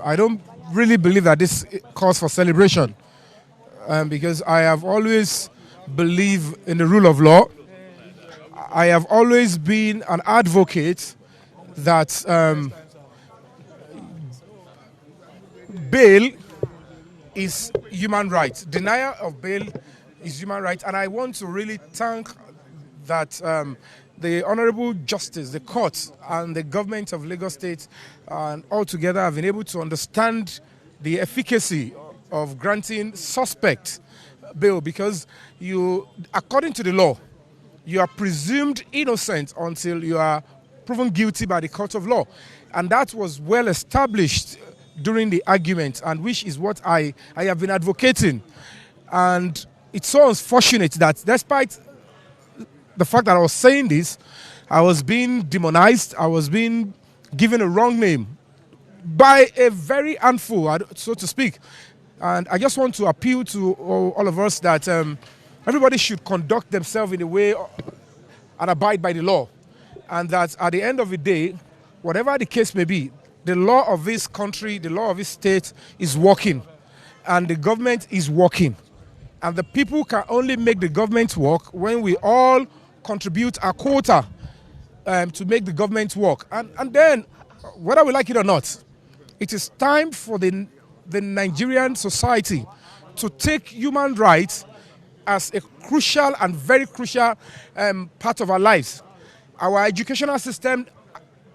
I don't really believe that this calls for celebration, because I have always believed in the rule of law. I have always been an advocate that bail is human rights. Denial of bail is human rights. And I want to really thank that the Honorable Justice, the court, and the government of Lagos State and all together have been able to understand the efficacy of granting suspect bail, because you, according to the law, you are presumed innocent until you are proven guilty by the court of law. And that was well established during the argument, and which is what I have been advocating. And it's so unfortunate that despite the fact that I was saying this, I was being demonized, I was being given a wrong name by a very handful, so to speak. And I just want to appeal to all of us that everybody should conduct themselves in a way and abide by the law. And that at the end of the day, whatever the case may be, the law of this country, the law of this state is working. And the government is working. And the people can only make the government work when we all contribute our quota to make the government work. And then, whether we like it or not, it is time for the Nigerian society to take human rights as a crucial and very crucial part of our lives. Our educational system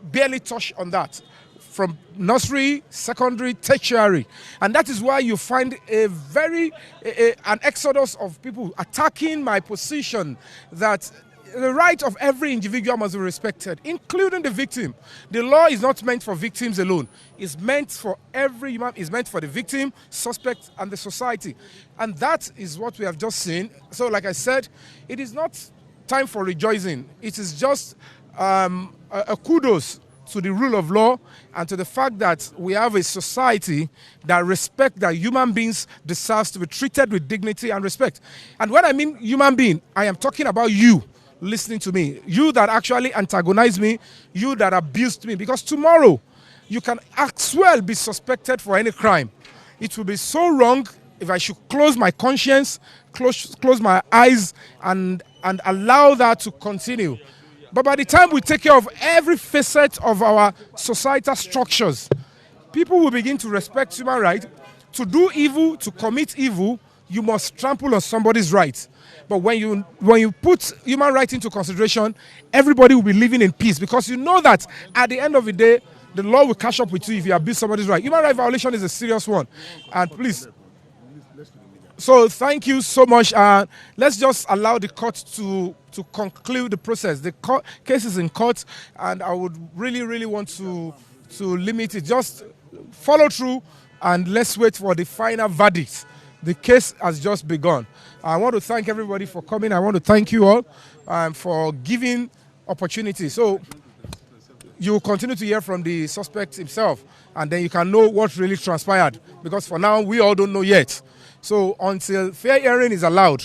barely touched on that, from nursery, secondary, tertiary. And that is why you find an exodus of people attacking my position that the right of every individual must be respected, including the victim. The law is not meant for victims alone. It's meant for every human. It's meant for the victim, suspect, and the society. And that is what we have just seen. So, like I said, it is not time for rejoicing. It is just a kudos to the rule of law and to the fact that we have a society that respects that human beings deserve to be treated with dignity and respect. And when I mean human being, I am talking about you listening to me, you that actually antagonize me, you that abused me, because tomorrow you can as well be suspected for any crime. It will be so wrong if I should close my conscience, close my eyes and allow that to continue. But by the time we take care of every facet of our societal structures, people will begin to respect human rights. To do evil, to commit evil, you must trample on somebody's rights. But when you put human rights into consideration, everybody will be living in peace, because you know that at the end of the day, the law will catch up with you if you abuse somebody's right. Human rights violation is a serious one. And please, so thank you so much. Let's just allow the court to conclude the process. The case is in court, and I would really want to limit it. Just follow through, and let's wait for the final verdict. The case has just begun. I want to thank everybody for coming. I want to thank you all for giving opportunity. So you will continue to hear from the suspect himself, and then you can know what really transpired, because for now, we all don't know yet. So until fair hearing is allowed,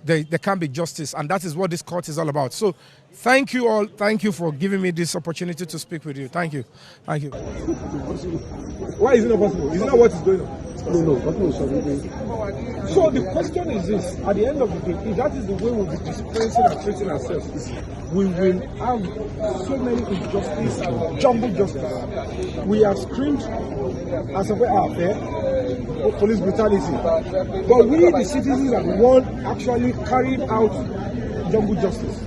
there can be justice, and that is what this court is all about. So thank you all. Thank you for giving me this opportunity to speak with you. Thank you. Thank you. Why is it not possible? Is it not what is going on? No. So the question is this: at the end of the day, if that is the way we'll be dispensing and treating ourselves, we will have so many injustice and jumbled justice. We have screamed as a way out there for police brutality, but we, the citizens, are the one actually carried out jumbled justice.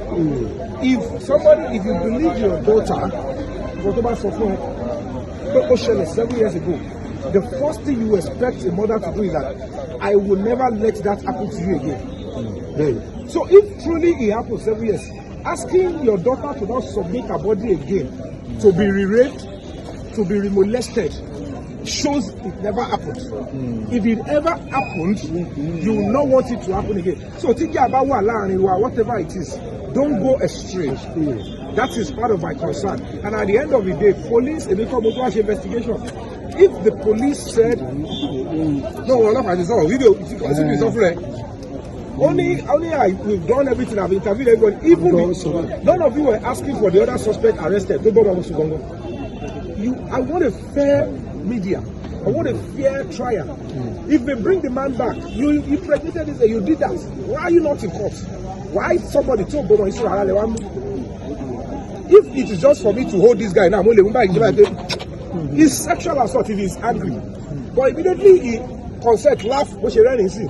If you believe your daughter, whatever suffered 7 years ago, the first thing you expect a mother to do is that I will never let that happen to you again. So if truly it happened 7 years, asking your daughter to not submit her body again, to be raped, to be molested, shows it never happened. If it ever happened, you will not want it to happen again. So thinking about whatever it is, don't go astray. That is part of my concern. And at the end of the day, police, investigation. If the police said, no, we're not this all video, we've done everything, I've interviewed everybody. Even none of you were asking for the other suspect arrested. I want a fair media. I want a fair trial. If they bring the man back, you impregnated this, you did that. Why are you not in court? Why somebody told Gomo if it is just for me to hold this guy now, it's sexual assault if he's angry. But immediately he consent, laugh, what she ran and see.